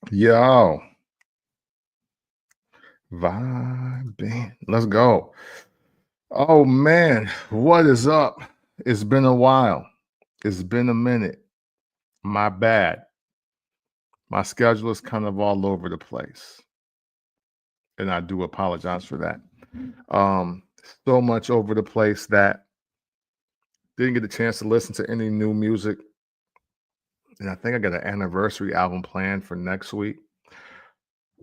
Yo, vibing. Let's go. Oh man, what is up? It's been a while. It's been a minute. My bad. My schedule is kind of all over the place. And I do apologize for that. Um, so much over the place that didn't get a chance to listen to any new music. And I think I got an anniversary album planned for next week.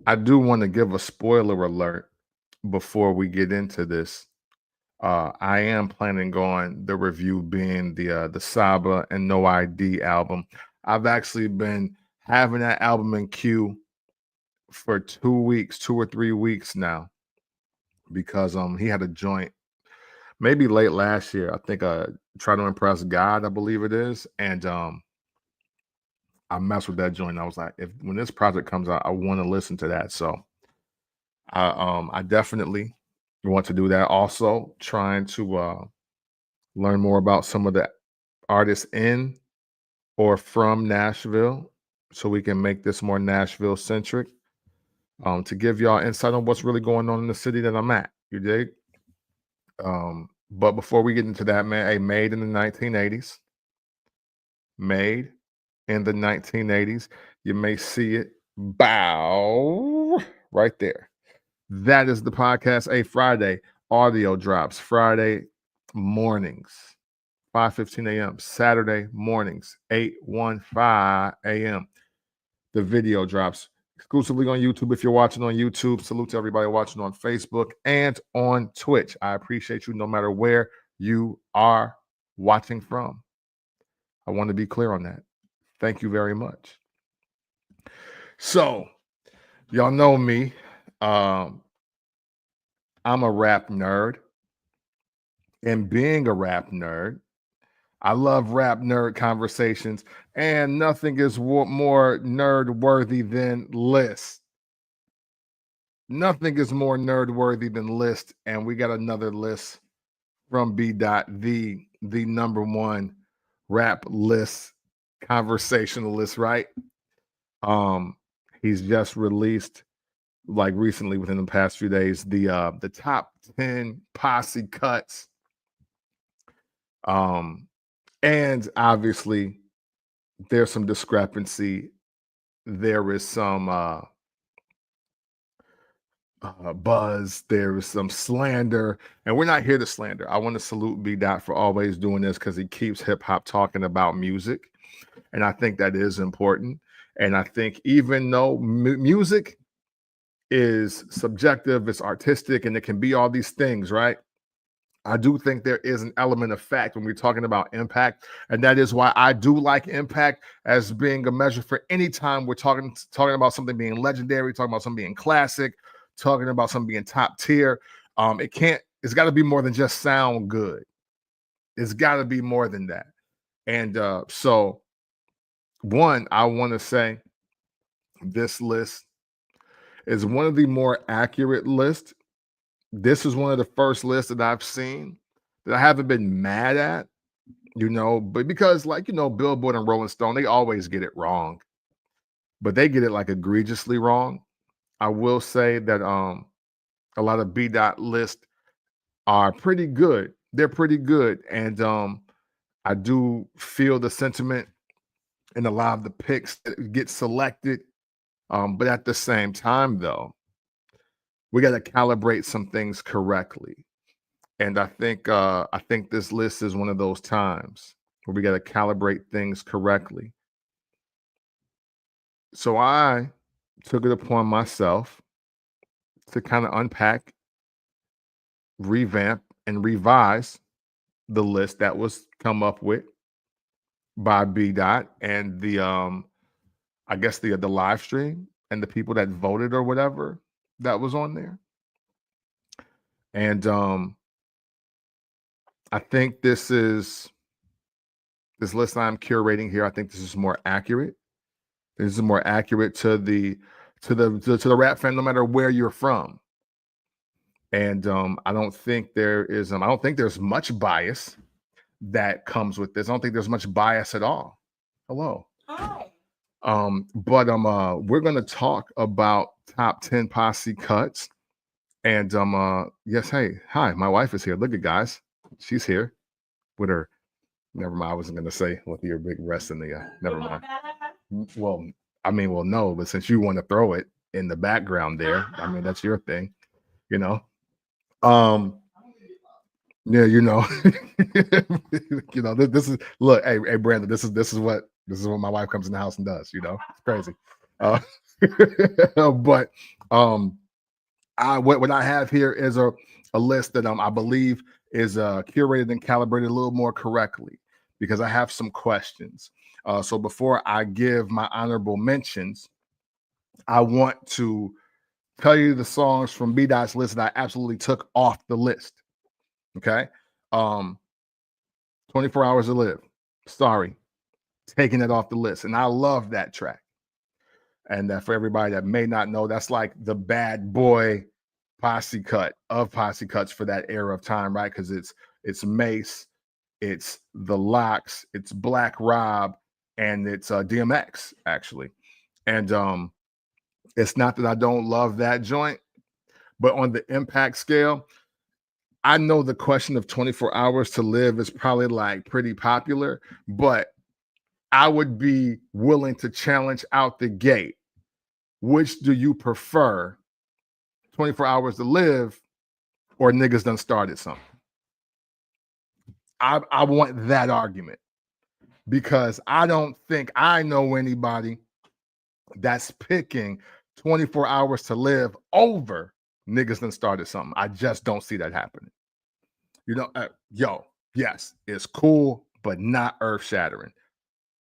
I do want to give a spoiler alert before we get into this. I am planning on the review being the Saba and No ID album. I've actually been having that album in queue for 2 weeks, 2 or 3 weeks now, because he had a joint maybe late last year. I think Try to Impress God, I believe it is. And I messed with that joint. I was like, if when this project comes out, I want to listen to that. So I definitely want to do that. Also trying to learn more about some of the artists in or from Nashville so we can make this more Nashville centric, to give y'all insight on what's really going on in the city that I'm at. You dig? But before we get into that, man, hey, made in the 1980s. Made in the 1980s. You may see it. Bow right there. That is the podcast. A Friday audio drops Friday mornings, 5:15 a.m. Saturday mornings, 8:15 a.m. The video drops exclusively on YouTube. If you're watching on YouTube, salute to everybody watching on Facebook and on Twitch. I appreciate you no matter where you are watching from. I want to be clear on that. Thank you very much. So, y'all know me. I'm a rap nerd. And being a rap nerd, I love rap nerd conversations, and nothing is more nerd worthy than lists. Nothing is more nerd worthy than list, and we got another list from B. Dot, the number one rap list conversationalist, right? He's just released, like recently, within the past few days, the top 10 Posse cuts. And obviously there's some discrepancy. There is some buzz. There is some slander, and we're not here to slander. I want to salute B. Dot for always doing this because he keeps hip hop talking about music, and I think that is important. And I think even though music is subjective, it's artistic, and it can be all these things, right? I do think there is an element of fact when we're talking about impact, and that is why I do like impact as being a measure for any time we're talking about something being legendary, talking about something being classic, talking about something being top tier. It's got to be more than just sound good. It's got to be more than that. And so, one, I want to say this list is one of the more accurate lists. This is one of the first lists that I've seen that I haven't been mad at, but because, like, Billboard and Rolling Stone, they always get it wrong, but they get it like egregiously wrong. I will say that a lot of B. Dot lists are pretty good. They're pretty good. And I do feel the sentiment in a lot of the picks that get selected. But at the same time, though, we got to calibrate some things correctly. And I think this list is one of those times where we got to calibrate things correctly. So I took it upon myself to kind of unpack, revamp, and revise the list that was come up with by B. Dot and I guess the live stream and the people that voted or whatever that was on there. And I think this list I'm curating here. I think this is more accurate. This is more accurate to the rap fan, no matter where you're from. And I don't think there's much bias that comes with this. I don't think there's much bias at all. Hello. Hi. But we're gonna talk about top 10 Posse cuts. And yes, hey, hi, my wife is here. Look at guys, she's here with her. Never mind, I wasn't gonna say with your big breast in the never mind. Well, I mean, well, no, but since you want to throw it in the background there, I mean that's your thing, you know. Um, yeah, you know, you know, this is look, hey, Brandon, this is what my wife comes in the house and does, you know, it's crazy. But what I have here is a list that I believe is curated and calibrated a little more correctly because I have some questions. So before I give my honorable mentions, I want to tell you the songs from B Dot's list that I absolutely took off the list. Okay. 24 Hours to Live. Sorry, taking it off the list. And I love that track. And for everybody that may not know, that's like the bad boy Posse cut of Posse cuts for that era of time, right? Because it's Mace, it's the Locks, it's Black Rob, and it's DMX actually. And it's not that I don't love that joint, but on the impact scale, I know the question of 24 Hours to Live is probably like pretty popular, but I would be willing to challenge out the gate. Which do you prefer, 24 Hours to Live or Niggas Done Started Something? I want that argument because I don't think I know anybody that's picking 24 Hours to Live over Niggas Done Started Something. I just don't see that happening. You know, yes, it's cool, but not earth shattering.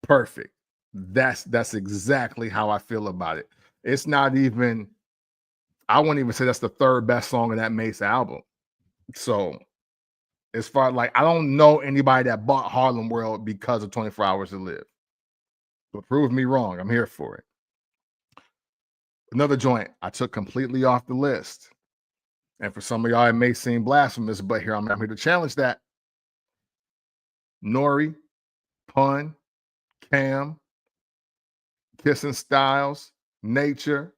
Perfect. That's exactly how I feel about it. It's not even, I wouldn't even say that's the third best song in that Mace album. So as far like, I don't know anybody that bought Harlem World because of 24 Hours to Live. But prove me wrong. I'm here for it. Another joint I took completely off the list. And for some of y'all, it may seem blasphemous, but here I'm here to challenge that. Nori, Pun, Cam, Kissing Styles, Nature,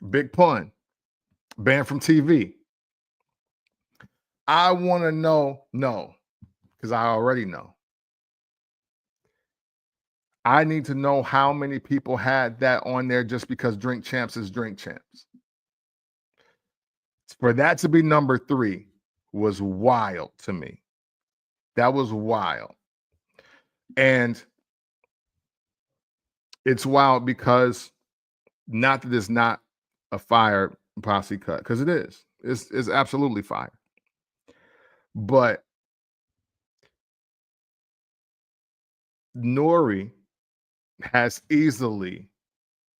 Big Pun, banned from TV. I want to know, no, because I already know. I need to know how many people had that on there just because Drink Champs is Drink Champs. For that to be number 3 was wild to me. That was wild. And it's wild because not that it's not a fire Posse cut, because it is. It's absolutely fire. But Nori has easily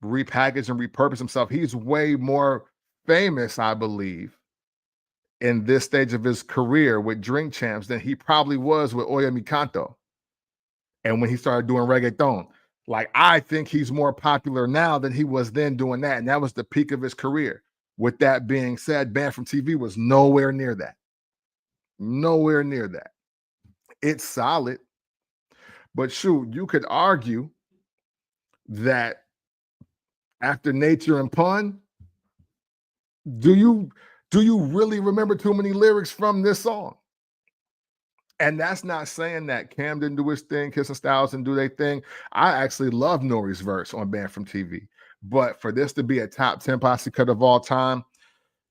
repackaged and repurposed himself. He's way more famous, I believe, in this stage of his career with Drink Champs than he probably was with Oya Mi Canto. And when he started doing reggaeton, like I think he's more popular now than he was then doing that. And that was the peak of his career. With that being said, Banned from TV was nowhere near that. Nowhere near that. It's solid. But shoot, you could argue that after Nature and Pun, do you really remember too many lyrics from this song? And that's not saying that Cam didn't do his thing, Kissing Styles didn't do their thing. I actually love Nori's verse on Banned from TV. But for this to be a top 10 Posse cut of all time,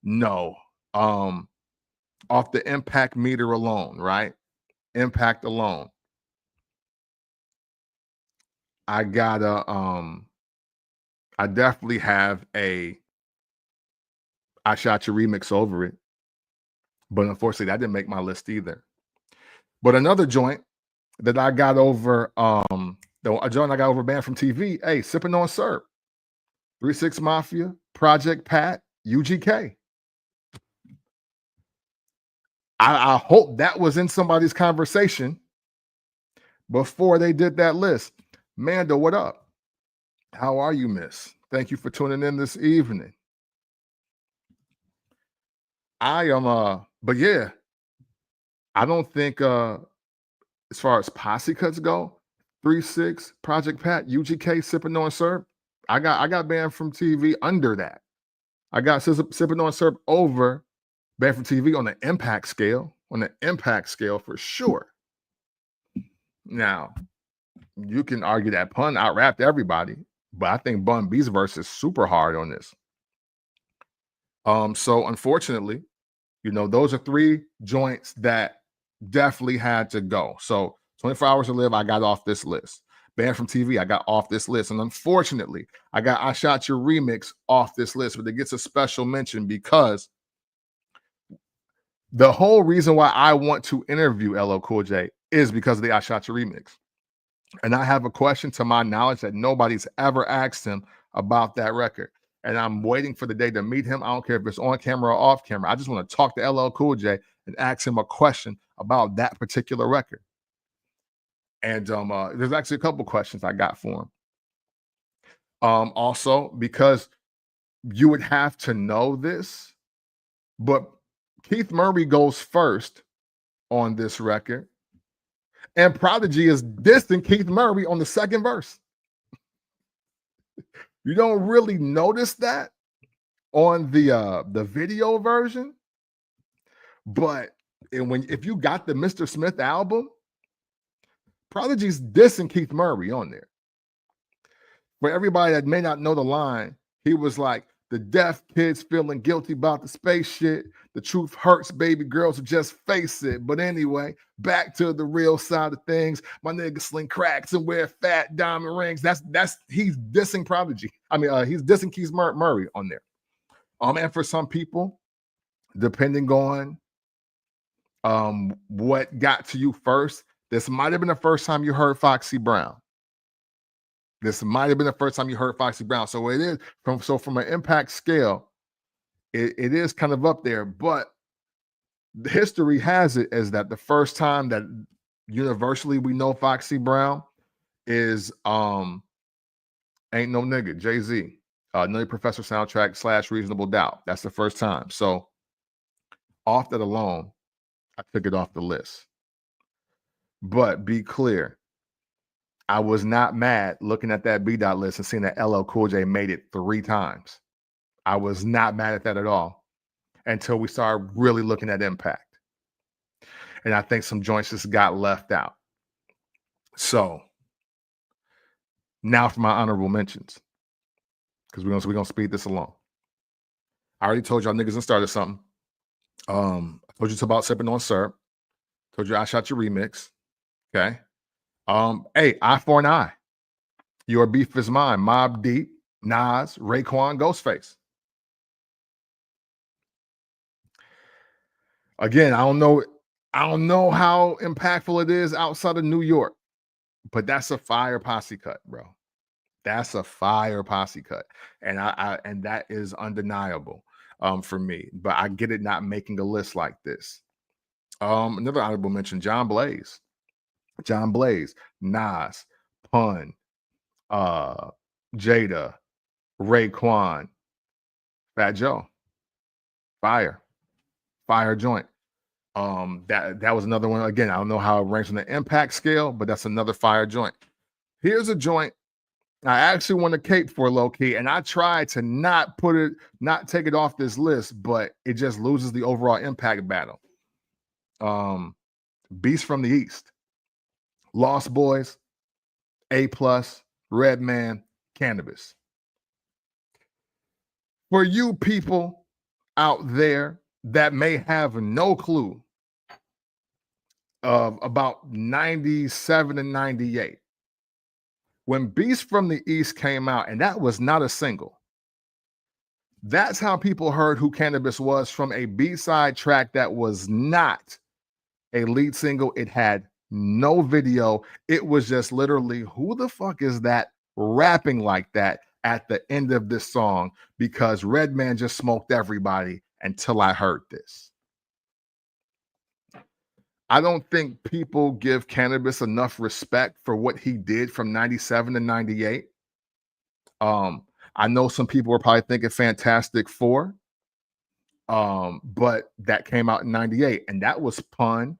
no. Off the impact meter alone, right? Impact alone. I gotta I definitely have a I Shot Your remix over it. But unfortunately, that didn't make my list either. But another joint that I got over, a joint I got over Banned from TV, hey, Sipping on Syrup, 3-6 Mafia, Project Pat, UGK. I hope that was in somebody's conversation before they did that list. Manda, what up? How are you, miss? Thank you for tuning in this evening. I am, but yeah, I don't think, as far as Posse cuts go, 3-6, Project Pat, UGK, Sipping on Syrup. I got banned from TV under that. I got Sipping on Syrup over banned from TV on the impact scale. On the impact scale for sure. Now, you can argue that Pun out-rapped everybody, but I think Bun B's verse is super hard on this. So unfortunately, those are 3 joints that definitely had to go. So 24 Hours to Live, I got off this list. Banned from TV, I got off this list. And unfortunately, I got I Shot Your remix off this list, but it gets a special mention because the whole reason why I want to interview LL Cool J is because of the I Shot Your remix. And I have a question to my knowledge that nobody's ever asked him about that record. And I'm waiting for the day to meet him. I don't care if it's on camera or off camera. I just want to talk to LL Cool J and ask him a question about that particular record. And there's actually a couple questions I got for him. Also, because you would have to know this, but Keith Murray goes first on this record. And Prodigy is dissing Keith Murray on the second verse. You don't really notice that on the video version, but if you got the Mr. Smith album, Prodigy's dissing Keith Murray on there. For everybody that may not know the line, he was like, the deaf kids feeling guilty about the space shit. The truth hurts, baby girls, just face it. But anyway, back to the real side of things. My niggas sling cracks and wear fat diamond rings. He's dissing Prodigy. He's dissing Keith Murray on there. And for some people, depending on what got to you first, this might have been the first time you heard Foxy Brown. So it is from an impact scale, it is kind of up there, but the history has it as that the first time that universally we know Foxy Brown is Ain't No Nigga, Jay-Z, Nutty Professor soundtrack / Reasonable Doubt. That's the first time. So off that alone, I took it off the list. But be clear, I was not mad looking at that B-Dot list and seeing that LL Cool J made it 3 times. I was not mad at that at all until we started really looking at impact. And I think some joints just got left out. So now for my honorable mentions, because we're gonna speed this along. I already told y'all niggas and started something. I told you about Sipping on Syrup. Told you I Shot Your remix. Okay. Hey, Eye for an Eye. Your Beef Is Mine. Mobb Deep, Nas, Raekwon, Ghostface. Again, I don't know how impactful it is outside of New York, but that's a fire Posse cut, bro. That's a fire Posse cut, and and that is undeniable for me. But I get it not making a list like this. Another honorable mention: John Blaze, Nas, Pun, Jada, Raekwon, Fat Joe, fire joint. That was another one. Again, I don't know how it ranks on the impact scale, but that's another fire joint. Here's a joint I actually want to cape for low key, and I tried to not take it off this list, but it just loses the overall impact battle. Beast from the East, Lost Boys, A+, Redman, Cannabis. For you people out there that may have no clue of about 97 and 98, when Beast from the East came out, and that was not a single, that's how people heard who Cannabis was, from a B-side track that was not a lead single. It had no video. It was just literally, who the fuck is that rapping like that at the end of this song? Because Redman just smoked everybody until I heard this. I don't think people give Cannabis enough respect for what he did from 97 to 98. I know some people were probably thinking Fantastic Four, but that came out in 98, and that was Pun,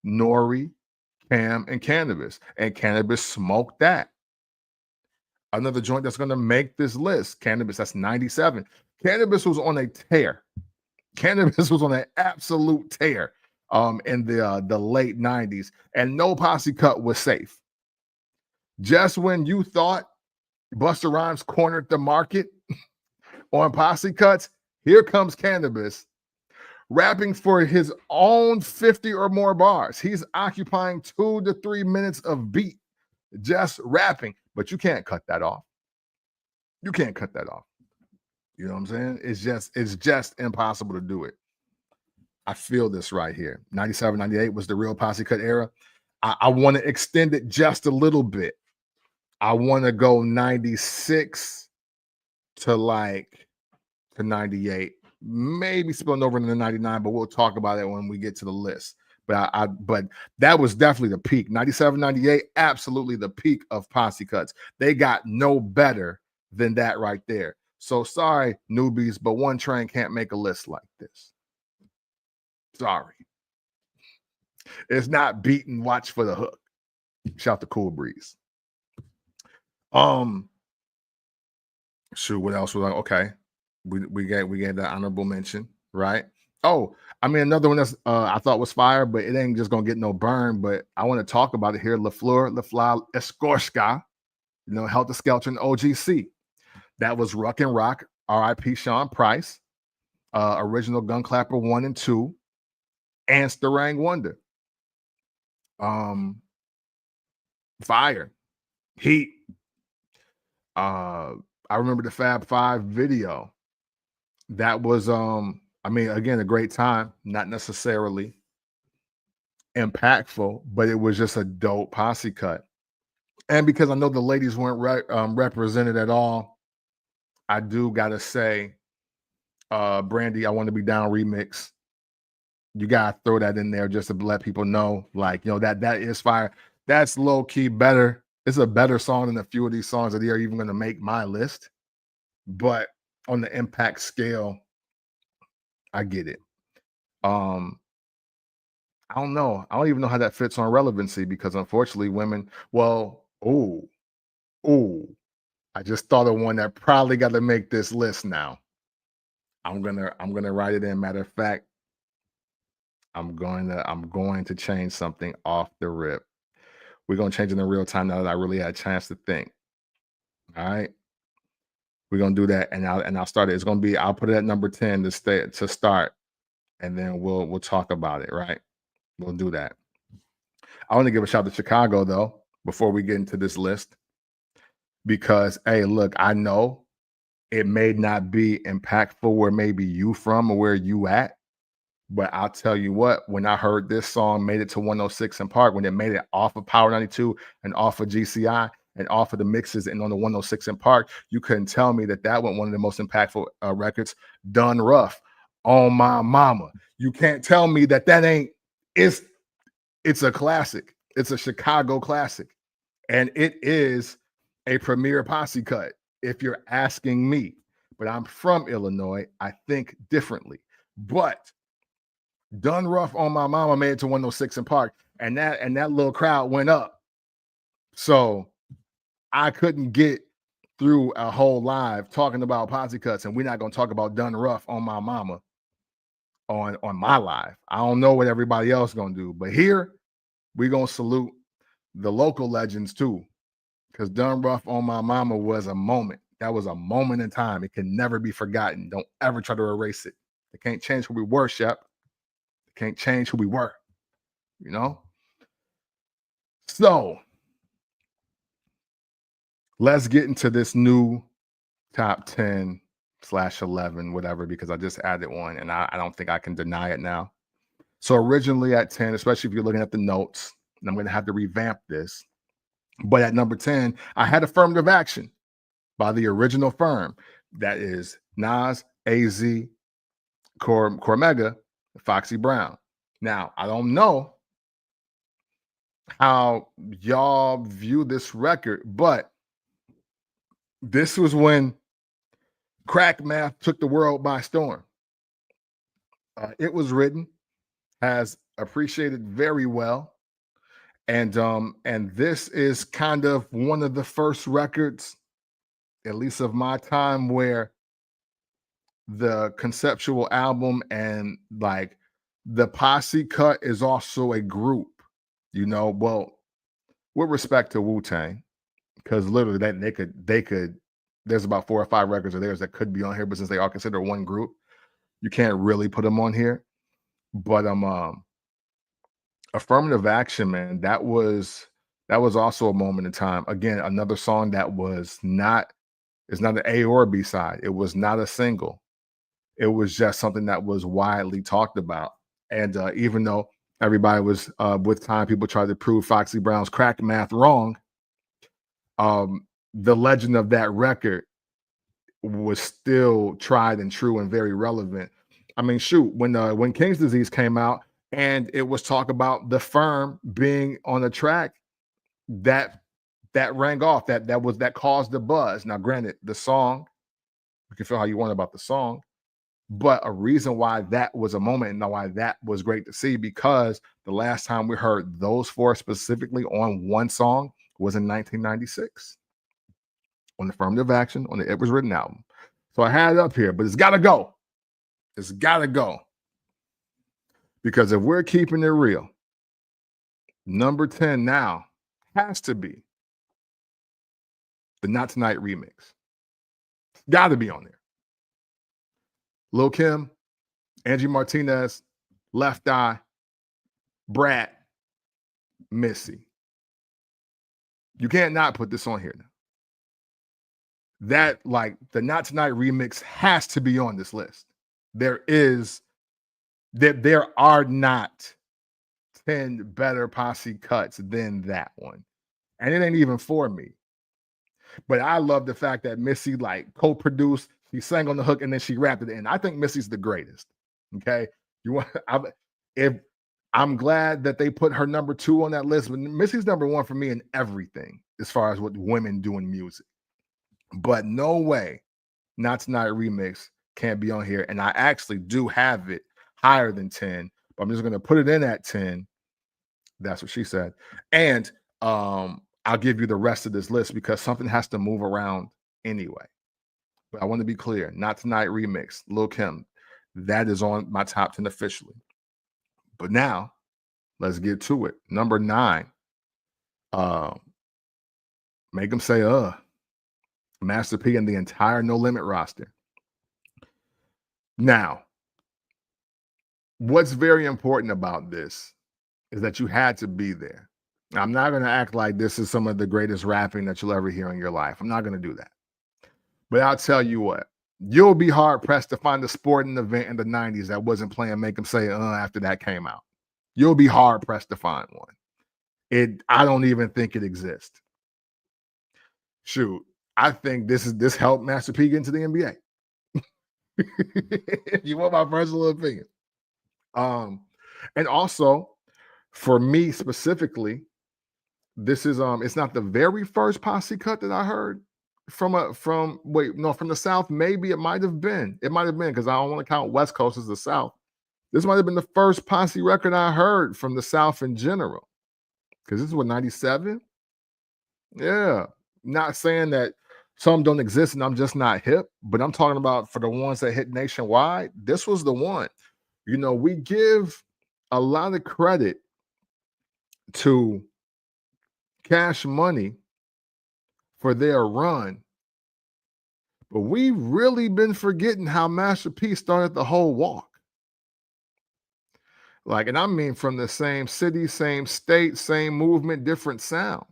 Nori, Cam and Cannabis. And Cannabis smoked that. Another joint that's going to make this list, Cannabis, that's 97. Cannabis was on a tear. Cannabis was on an absolute tear in the late 90s, and no posse cut was safe. Just when you thought Busta Rhymes cornered the market on posse cuts, here comes Cannabis rapping for his own 50 or more bars. He's occupying 2 to 3 minutes of beat just rapping, but you can't cut that off. You can't cut that off. You know what I'm saying? It's just impossible to do it. I feel this right here. 97, 98 was the real posse cut era. I want to extend it just a little bit. I want to go 96 to 98, maybe spilling over into 99, but we'll talk about it when we get to the list. But that was definitely the peak. 97, 98, absolutely the peak of posse cuts. They got no better than that right there. So sorry, newbies, but One Train can't make a list like this. Sorry. It's not beaten Watch for the Hook. Shout to Cool Breeze. Shoot, what else was like? Okay. We gave that honorable mention, right? Oh, I mean, another one that's I thought was fire, but it ain't just gonna get no burn. But I want to talk about it here. LaFleur, LaFla, Escorska, Helter Skelter and OGC. That was Ruck and Rock, R.I.P. Sean Price, original Gun Clapper 1 and 2, and Starang Wonder. Fire, heat. I remember the Fab Five video. That was I mean, again, a great time, not necessarily impactful, but it was just a dope posse cut. And because I know the ladies weren't represented at all, I do gotta say, Brandy, I Want to Be Down remix. You gotta throw that in there just to let people know, that is fire. That's low key better. It's a better song than a few of these songs that are even going to make my list. But on the impact scale, I get it. I don't know. I don't even know how that fits on Relevancy because unfortunately, women. Well, I just thought of one that probably got to make this list now. I'm gonna write it in. Matter of fact, I'm going to change something off the rip. We're gonna change it in real time now that I really had a chance to think. All right. We're gonna do that, and I'll start it. It's gonna be, I'll put it at number 10 to start, and then we'll talk about it, right? We'll do that. I want to give a shout out to Chicago though, before we get into this list, because hey, look, I know it may not be impactful where maybe you from or where you at, but I'll tell you what, when I heard this song made it to 106 in Park, when it made it off of Power 92 and off of GCI and off of the mixes and on the 106 in Park, you couldn't tell me that went one of the most impactful records done rough on my mama. You can't tell me that ain't, it's a classic. It's a Chicago classic. And it is a premier posse cut, if you're asking me. But I'm from Illinois. I think differently. But Done Rough on My Mama made it to 106 in Park, and that little crowd went up. So I couldn't get through a whole live talking about posse cuts, and we're not gonna talk about Done Rough on My Mama on my live. I don't know what everybody else gonna do, but here we're gonna salute the local legends too, because Done Rough on My Mama was a moment. That was a moment in time. It can never be forgotten. Don't ever try to erase it. They can't change who we were, Shep. Can't change who we were, So let's get into this new top 10/11, whatever, because I just added one and I don't think I can deny it now. So originally at 10, especially if you're looking at the notes, and I'm going to have to revamp this, but at number 10, I had Affirmative Action by the original Firm. That is Nas, AZ, Cormega, Foxy Brown. Now, I don't know how y'all view this record, but this was when crack math took the world by storm. It was written, has appreciated very well, And this is kind of one of the first records, at least of my time, where the conceptual album and like the Posse cut is also a group, well, with respect to Wu-Tang, because literally they could there's about 4 or 5 records of theirs that could be on here, but since they are considered one group, you can't really put them on here. But Affirmative Action, man, that was also a moment in time. Again, another song that was not it's not an A or a B side. It was not a single. It was just something that was widely talked about. And even though everybody was with time, people tried to prove Foxy Brown's crack math wrong. The legend of that record was still tried and true and very relevant. I mean, shoot, when King's Disease came out and it was talk about the Firm being on a track that rang off, that caused the buzz. Now, granted, the song, you can feel how you want about the song, but a reason why that was a moment and why that was great to see, because the last time we heard those 4 specifically on one song was in 1996 on Affirmative Action on the It Was Written album. So I had it up here, but it's got to go. It's got to go. Because if we're keeping it real, number 10 now has to be the Not Tonight remix. Got to be on there. Lil' Kim, Angie Martinez, Left Eye, Brat, Missy. You can't not put this on here now. That, like, the Not Tonight remix has to be on this list. There are not 10 better Posse cuts than that one. And it ain't even for me. But I love the fact that Missy like co-produced, she sang on the hook, and then she rapped it in. I think Missy's the greatest. Okay. I'm glad that they put her number 2 on that list, but Missy's number 1 for me in everything as far as what women do in music. But no way Not Tonight remix can't be on here. And I actually do have it higher than 10, but I'm just going to put it in at 10. That's what she said. And I'll give you the rest of this list because something has to move around anyway. But I want to be clear. Not Tonight remix, Lil' Kim, that is on my top 10 officially. But now let's get to it. Number 9, Make 'Em Say Master P and the entire No Limit roster. Now, what's very important about this is that you had to be there. Now, I'm not going to act like this is some of the greatest rapping that you'll ever hear in your life. I'm not going to do that. But I'll tell you what, you'll be hard pressed to find a sporting event in the 90s that wasn't playing Make 'Em Say after that came out. You'll be hard pressed to find one. I don't even think it exists. Shoot, I think this helped Master P get into the NBA. If you want my personal opinion. And also, for me specifically, this is it's not the very first Posse cut that I heard from the South. Maybe it might have been because I don't want to count West Coast as the South. This might have been the first Posse record I heard from the South in general, because this is what, 97. Yeah, not saying that some don't exist and I'm just not hip, but I'm talking about for the ones that hit nationwide. This was the one. We give a lot of credit to Cash Money for their run, but we've really been forgetting how Master P started the whole walk. Like, and I mean from the same city, same state, same movement, different sound.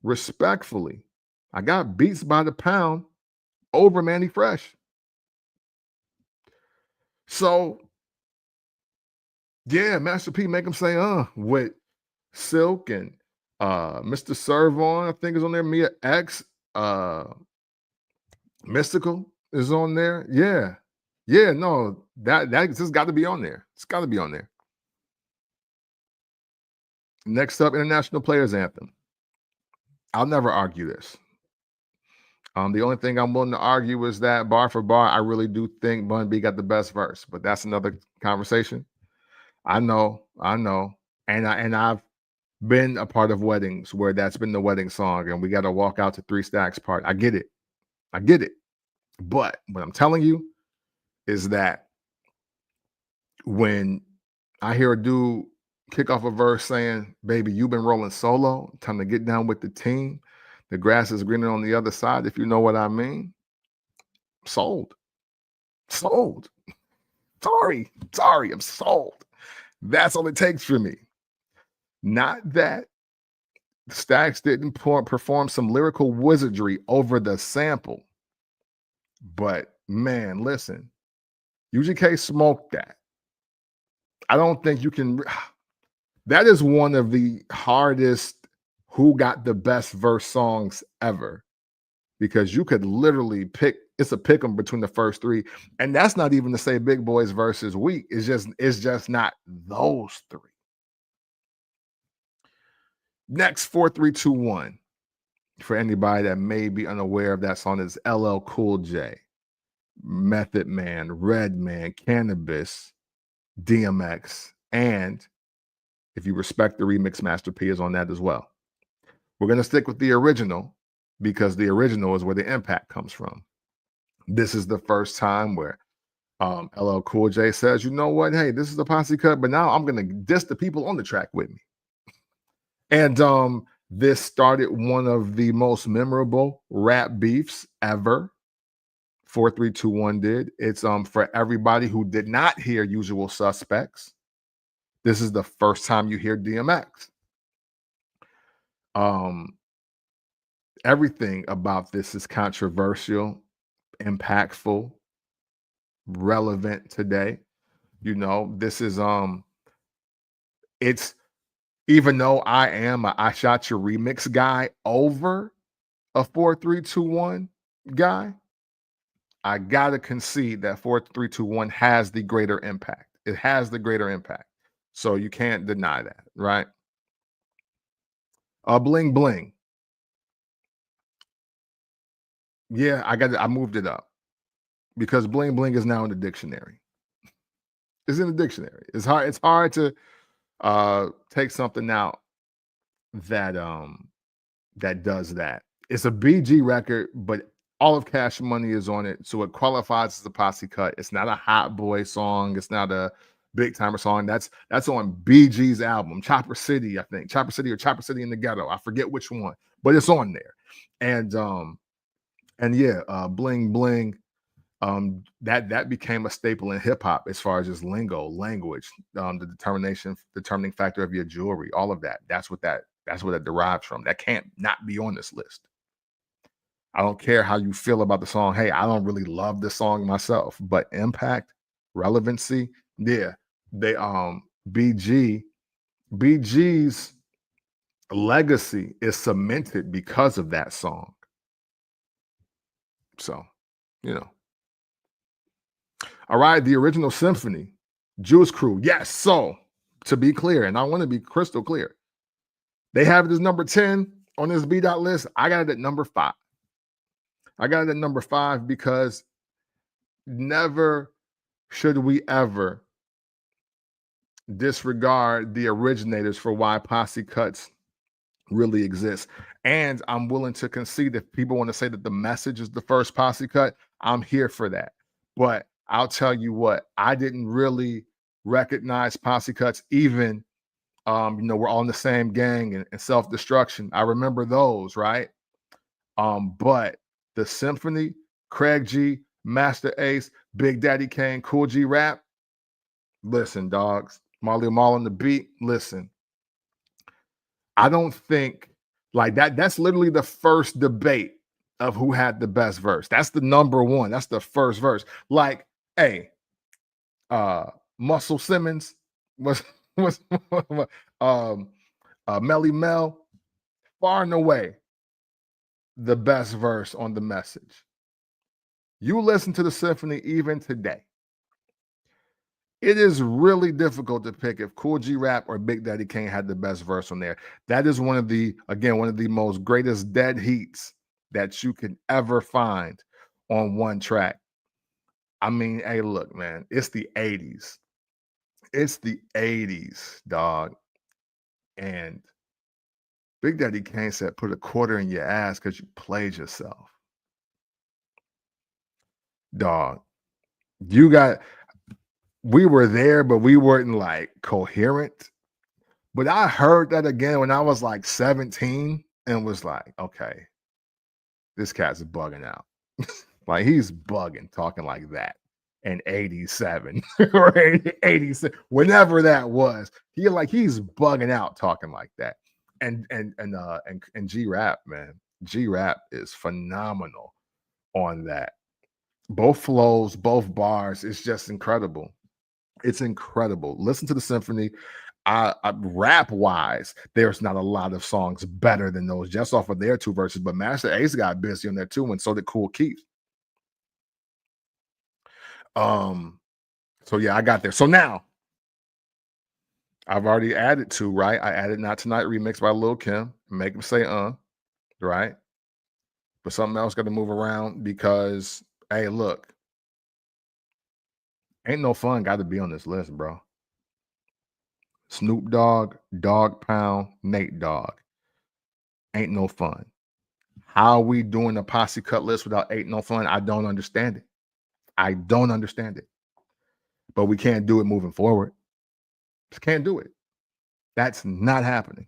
Respectfully, I got Beats by the Pound over Manny Fresh. So, yeah, Master P, Make 'Em Say with Silk and Mr. Servon, I think, is on there. Mia X, Mystical is on there. Yeah, no, that just got to be on there. It's got to be on there. Next up, International Players Anthem. I'll never argue this. The only thing I'm willing to argue is that bar for bar, I really do think Bun B got the best verse, but that's another conversation. I know. And I've been a part of weddings where that's been the wedding song, and we got to walk out to Three Stacks part. I get it. I get it. But what I'm telling you is that when I hear a dude kick off a verse saying, "Baby, you've been rolling solo. Time to get down with the team. The grass is greener on the other side, if you know what I mean." Sold. Sold. Sorry, I'm sold. That's all it takes for me. Not that Stax didn't perform some lyrical wizardry over the sample, but man, listen, UGK smoked that. I don't think you can. That is one of the hardest who got the best verse songs ever, because you could literally pick. It's a pick 'em between the first three, and that's not even to say Big Boy's verse is weak. It's just not those three. Next, 4, 3, 2, 1. For anybody that may be unaware of that song, is LL Cool J, Method Man, Redman, Cannabis, DMX, and if you respect the remix, Master P is on that as well. We're going to stick with the original because the original is where the impact comes from. This is the first time where LL Cool J says, "You know what? Hey, this is a posse cut, but now I'm going to diss the people on the track with me." And this started one of the most memorable rap beefs ever. 4, 3, 2, 1 did. It's for everybody who did not hear Usual Suspects. This is the first time you hear DMX. Everything about this is controversial, impactful, relevant today. You know, this is it's, even though I am a I Shot Your remix guy over a 4, 3, 2, 1 guy, I gotta concede that 4, 3, 2, 1 has the greater impact. It has the greater impact. So you can't deny that, right? Bling Bling. Yeah, I moved it up because Bling Bling is now in the dictionary. It's in the dictionary. It's hard to take something out that that does that. It's a BG record, but all of Cash Money is on it, so it qualifies as a posse cut. It's not a Hot Boy song. It's not a Big Timer song. That's on BG's album, Chopper City, I think. Chopper City or Chopper City in the Ghetto. I forget which one, but it's on there. And yeah, Bling Bling. That became a staple in hip hop as far as just lingo, language, the determining factor of your jewelry, all of that. That's what that derives from. That can't not be on this list. I don't care how you feel about the song. Hey, I don't really love this song myself, but impact, relevancy, yeah. They BG BG's legacy is cemented because of that song. So, you know. All right, the original Symphony, Juice Crew. Yes. So, to be clear, and I want to be crystal clear, they have it as number 10 on this B dot list. I got it at number 5. I got it at number 5 because never should we ever disregard the originators for why posse cuts really exist. And I'm willing to concede if people want to say that the message is the first posse cut, I'm here for that. But I'll tell you what, I didn't really recognize posse cuts even we're all in the same gang and self-destruction. I remember those, right? But the Symphony, Craig G, Master Ace, Big Daddy Kane, Cool G Rap. Listen, dogs. Marley Marl on the beat. Listen, I don't think like that. That's literally the first debate of who had the best verse. That's the number one. That's the first verse. Like, hey, Muscle Simmons was was Melly Mel, far and away the best verse on the message. You listen to the Symphony even today. It is really difficult to pick if Cool G Rap or Big Daddy Kane had the best verse on there. That is one of the most greatest dead heats that you can ever find on one track. I mean, hey, look, man, it's the 80s. It's the 80s, dog. And Big Daddy Kane said, "Put a quarter in your ass because you played yourself." Dog, you got we were there, but we weren't like coherent. But I heard that again when I was like 17 and was like, okay, this cat's bugging out. Like he's bugging talking like that in 87 or 86, whenever that was. He's bugging out talking like that. And G Rap, man. G Rap is phenomenal on that. Both flows, both bars, it's just incredible. It's incredible. Listen to the Symphony. I rap wise, there's not a lot of songs better than those just off of their two verses, but Master Ace got busy on there too, and so did Cool Keith. So yeah, I got there. So now I've already added two, right? I added Not Tonight remix by Lil Kim, Make Him Say right? But something else got to move around because hey, look, Ain't No Fun got to be on this list, bro. Snoop Dogg, Dog Pound, Nate Dogg. Ain't No Fun. How are we doing a posse cut list without Ain't No Fun? I don't understand it. I don't understand it. But we can't do it moving forward. Just can't do it. That's not happening.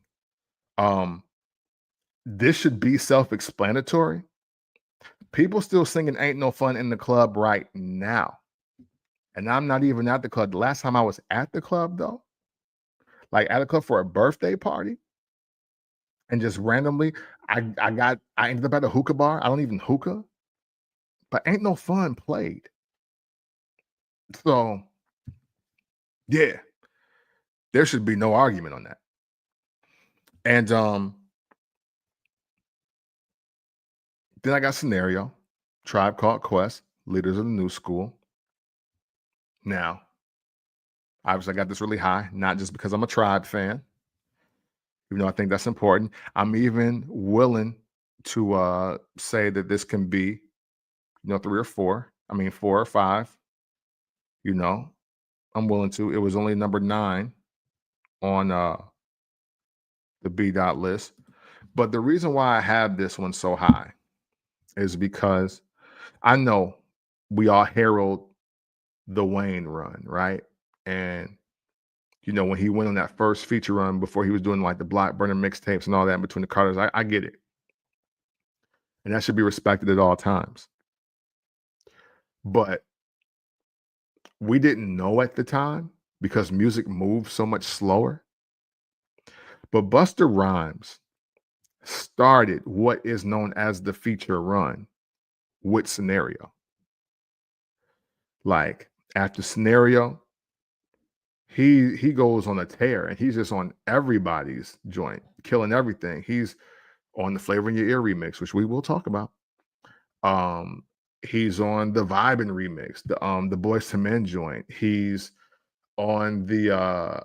This should be self-explanatory. People still singing Ain't No Fun in the club right now. And I'm not even at the club. The last time I was at the club, though, like at a club for a birthday party, and just randomly, I ended up at a hookah bar. I don't even hookah, but Ain't No Fun played. So, yeah, there should be no argument on that. And then I got Scenario, Tribe Called Quest, Leaders of the New School. Now, obviously, I got this really high, not just because I'm a Tribe fan, even though I think that's important. I'm even willing to say that this can be, 3 or 4. I mean, 4 or 5. I'm willing to. It was only number 9 on the B dot list. But the reason why I have this one so high is because I know we all herald the Wayne run, right? And when he went on that first feature run before he was doing like the Block Burner mixtapes and all that in between the Carters, I get it. And that should be respected at all times. But we didn't know at the time because music moved so much slower. But Busta Rhymes started what is known as the feature run with Scenario. Like after Scenario, he goes on a tear and he's just on everybody's joint, killing everything. He's on the Flava In Ya Ear remix, which we will talk about. He's on the Vibin' remix, the Boys to Men joint. He's on the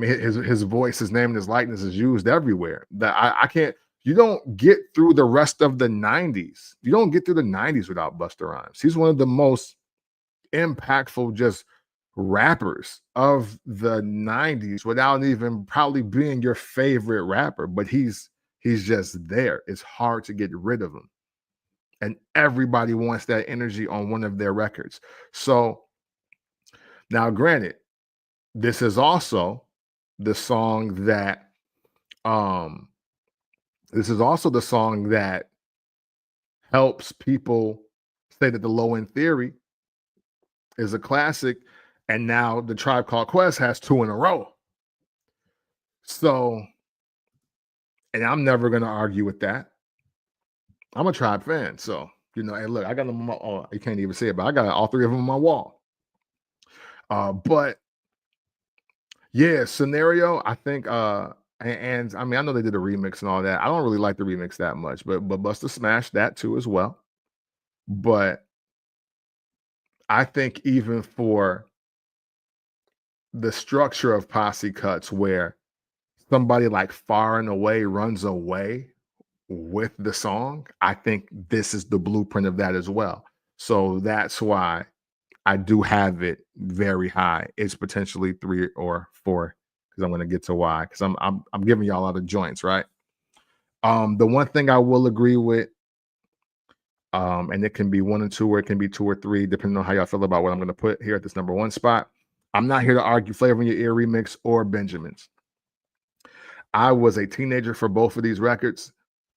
his voice, his name, and his likeness is used everywhere. That I can't. You don't get through the rest of the 90s. You don't get through the 90s without Busta Rhymes. He's one of the most impactful just rappers of the 90s without even probably being your favorite rapper, but he's just there. It's hard to get rid of him. And everybody wants that energy on one of their records. So now, granted, this is also the song that helps people say that the Low End Theory is a classic, and now the Tribe Called Quest has 2 in a row. So, and I'm never going to argue with that. I'm a Tribe fan, so hey, look, I got them on my. You can't even see it, but I got all 3 of them on my wall. But yeah, Scenario, I think. And I mean, I know they did a remix and all that. I don't really like the remix that much, but Busta smashed that too as well. But I think even for the structure of posse cuts where somebody like Far and Away runs away with the song, I think this is the blueprint of that as well. So that's why I do have it very high. It's potentially 3 or 4 because I'm going to get to why. Because I'm giving y'all other joints, right? The one thing I will agree with, and it can be 1 and 2, or it can be 2 or 3, depending on how y'all feel about what I'm going to put here at this number 1 spot. I'm not here to argue Flava In Ya Ear remix or Benjamin's. I was a teenager for both of these records.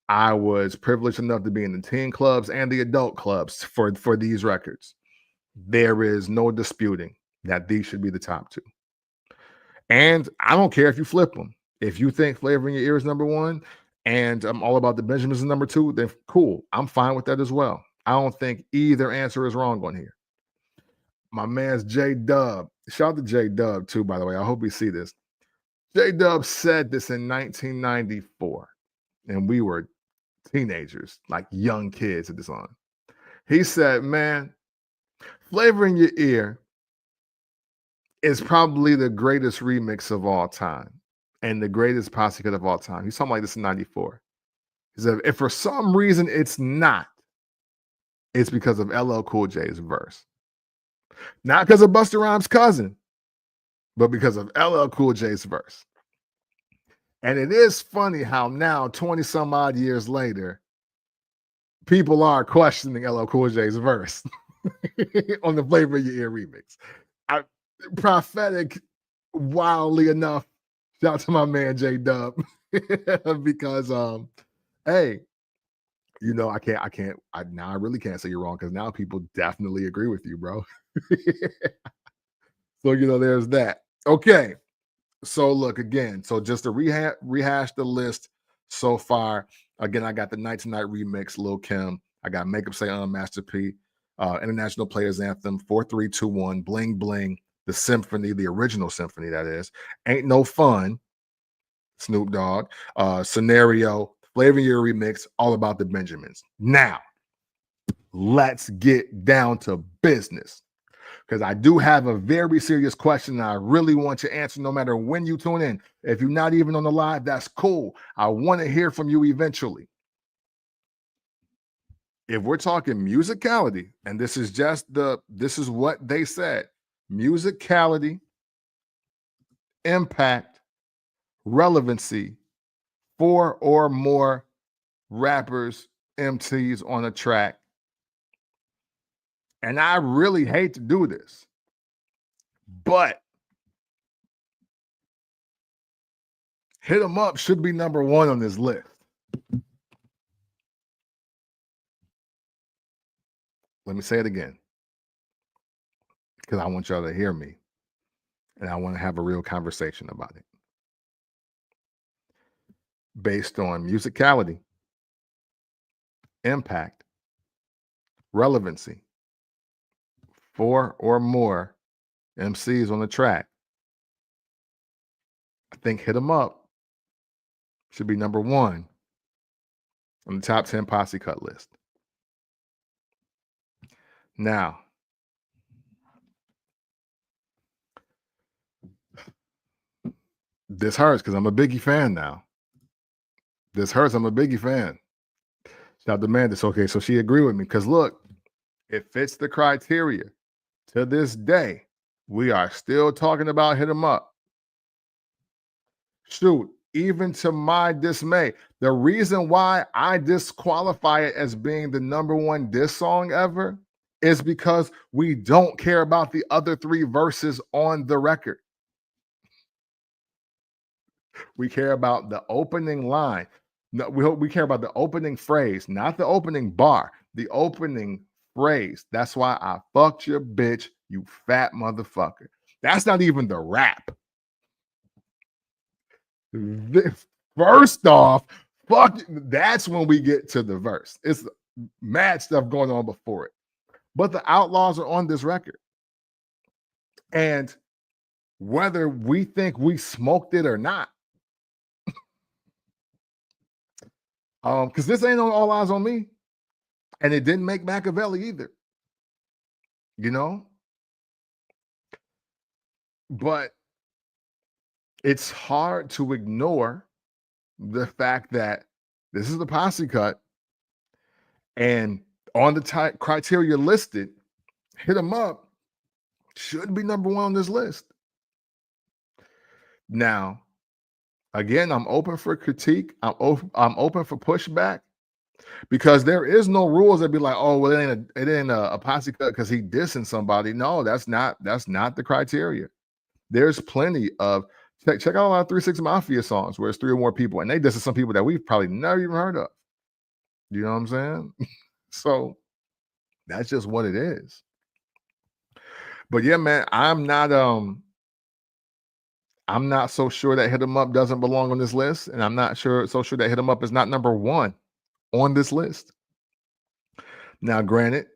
I was privileged enough to be in the teen clubs and the adult clubs for these records. There is no disputing that these should be the top 2. And I don't care if you flip them. If you think Flava In Ya Ear is number 1 and I'm all about the Benjamins is number 2, then cool. I'm fine with that as well. I don't think either answer is wrong on here. My man's J Dub. Shout out to J Dub too, by the way. I hope we see this. J Dub said this in 1994, and we were teenagers, like young kids at this time. He said, man, Flava In Ya Ear is probably the greatest remix of all time and the greatest Posse cut of all time. He's something like this in 94. He said, if for some reason it's not, it's because of LL Cool J's verse. Not because of Busta Rhymes' cousin, but because of LL Cool J's verse. And it is funny how now, 20 some odd years later, people are questioning LL Cool J's verse on the Flava In Ya Ear remix. Prophetic, wildly enough, shout out to my man J Dub, because hey, you know, I really can't say you're wrong, because now people definitely agree with you, bro. So, you know, there's that. Okay. So look again. So just to rehash the list so far. Again, I got the Night Tonight remix, Lil Kim. I got Makeup Say Master P, International Players Anthem, 4321, Bling Bling, the Symphony, the original Symphony, that is. Ain't No Fun, Snoop Dogg, Scenario, Flava In Ya Ear remix, All About the Benjamins. Now, let's get down to business, because I do have a very serious question and I really want your answer no matter when you tune in. If you're not even on the live, that's cool. I want to hear from you eventually. If we're talking musicality, and this is what they said: musicality, impact, relevancy, 4 or more rappers, MCs on a track. And I really hate to do this, but Hit 'Em Up should be number 1 on this list. Let me say it again, because I want y'all to hear me, and I want to have a real conversation about it. Based on musicality, impact, relevancy, 4 or more MCs on the track, I think Hit 'Em Up should be number 1 on the top 10 Posse cut list. Now, this hurts because I'm a Biggie fan now. This hurts. I'm a Biggie fan. Shout out to Mandis. Okay, so she agreed with me, because look, it fits the criteria. To this day, we are still talking about Hit 'Em Up. Shoot, even to my dismay, the reason why I disqualify it as being the number 1 diss song ever is because we don't care about the other 3 verses on the record. We care about the opening line. No, we care about the opening phrase, not the opening bar, the opening phrase. That's why I fucked your bitch, you fat motherfucker. That's not even the rap. First off, that's when we get to the verse. It's mad stuff going on before it. But the Outlaws are on this record. And whether we think we smoked it or not, because this ain't on All Eyes on Me, and it didn't make Machiavelli either, you know? But it's hard to ignore the fact that this is the Posse cut, and on the criteria listed, Hit 'Em Up should be number 1 on this list. Now, again, I'm open for critique. I'm open for pushback because there is no rules that be like, oh, well, it ain't a posse cut because he dissing somebody. No, that's not the criteria. There's plenty of check out a lot of 3 6 Mafia songs where it's 3 or more people, and they dissing some people that we've probably never even heard of. You know what I'm saying? So that's just what it is. But yeah, man, I'm not so sure that Hit 'Em Up doesn't belong on this list, and I'm not so sure that Hit 'Em Up is not number 1 on this list. Now, granted,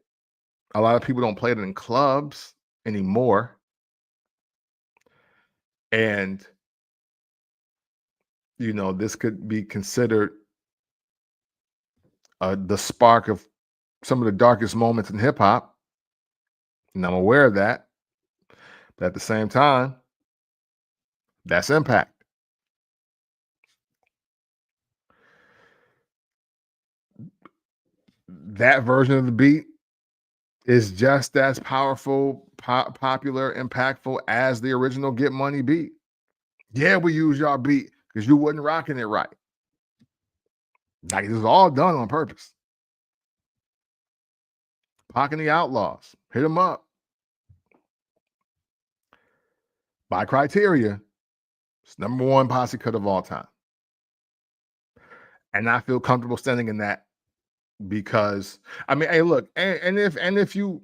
a lot of people don't play it in clubs anymore. And this could be considered the spark of some of the darkest moments in hip hop. And I'm aware of that. But at the same time, that's impact. That version of the beat is just as powerful, popular, impactful as the original Get Money beat. Yeah, we use y'all beat because you wasn't rocking it right. Like, it was all done on purpose. Pac and the Outlaws, Hit 'Em Up. By criteria, it's number 1 posse cut of all time. And I feel comfortable standing in that because, I mean, hey, look, and if y'all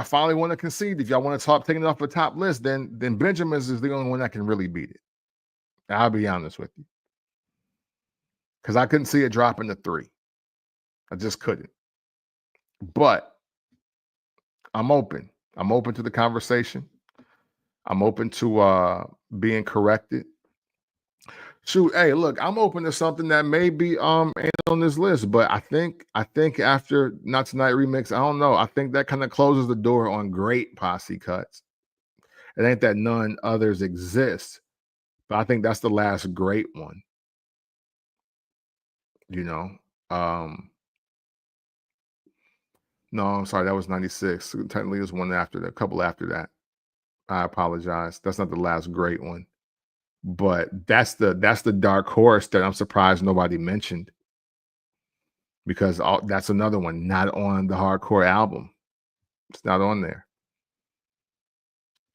finally want to concede, if y'all want to talk taking it off the top list, then Benjamin's is the only one that can really beat it. I'll be honest with you. Because I couldn't see it dropping to 3. I just couldn't. But I'm open. I'm open to the conversation. I'm open to being corrected. Shoot, hey, look, I'm open to something that maybe ain't on this list, but I think after Not Tonight remix, I don't know. I think that kind of closes the door on great posse cuts. It ain't that none others exist, but I think that's the last great one. No, I'm sorry, that was 96. Technically, there's one after that, a couple after that. I apologize. That's not the last great one. But that's the dark horse that I'm surprised nobody mentioned, because that's another one not on the hardcore album. It's not on there.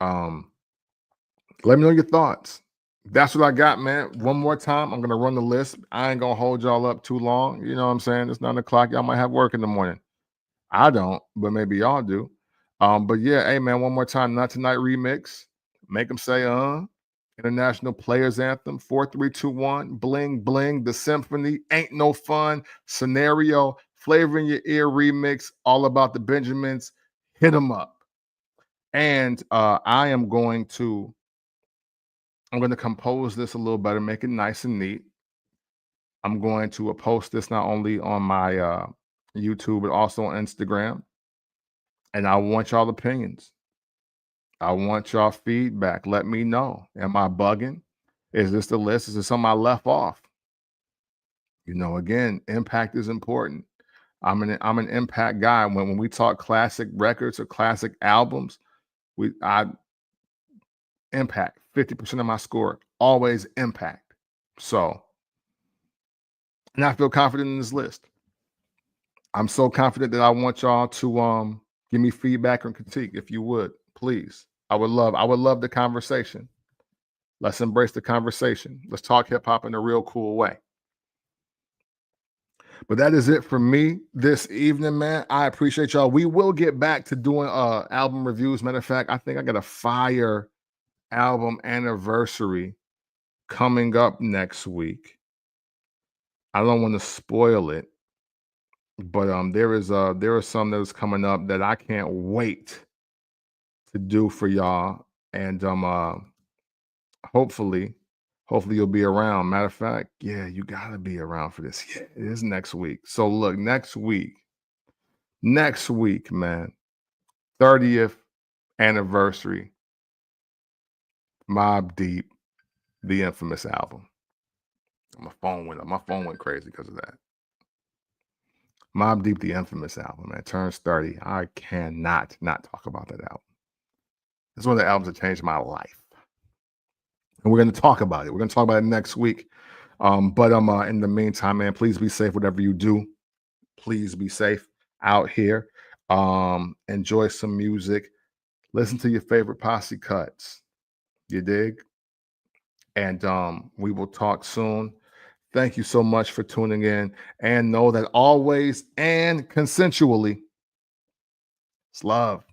Let me know your thoughts. That's what I got, man. One more time, I'm gonna run the list. I ain't gonna hold y'all up too long. You know what I'm saying? It's 9 o'clock. Y'all might have work in the morning. I don't, but maybe y'all do. But yeah, hey man, one more time. Not Tonight remix. Make them say International Players Anthem, 4 3 2 1, Bling Bling, the Symphony, Ain't No Fun, Scenario, Flava In Ya Ear remix, All About the Benjamins, Hit 'Em Up. And I'm going to compose this a little better, make it nice and neat. I'm going to post this not only on my YouTube, but also on Instagram. And I want y'all opinions. I want y'all feedback. Let me know. Am I bugging? Is this the list? Is there something I left off? Again, impact is important. I'm an impact guy. When we talk classic records or classic albums, I impact 50% of my score, always impact. So, and I feel confident in this list. I'm so confident that I want y'all to give me feedback and critique, if you would, please. I would love the conversation. Let's embrace the conversation. Let's talk hip hop in a real cool way. But that is it for me this evening, man. I appreciate y'all. We will get back to doing album reviews. Matter of fact, I think I got a fire album anniversary coming up next week. I don't want to spoil it, but there is some that is coming up that I can't wait to do for y'all. And hopefully you'll be around. Matter of fact, yeah, you gotta be around for this. Yeah, it is next week. So look, next week, man, 30th anniversary, Mobb Deep, the infamous album. My phone went crazy because of that. Mobb Deep, the infamous album, man, turns 30. I cannot not talk about that album. It's one of the albums that changed my life. and we're going to talk about it. We're going to talk about it next week. But in the meantime, man, please be safe. Whatever you do, please be safe out here. Enjoy some music. Listen to your favorite Posse cuts. You dig? And we will talk soon. Thank you so much for tuning in. And know that always and consensually, it's love.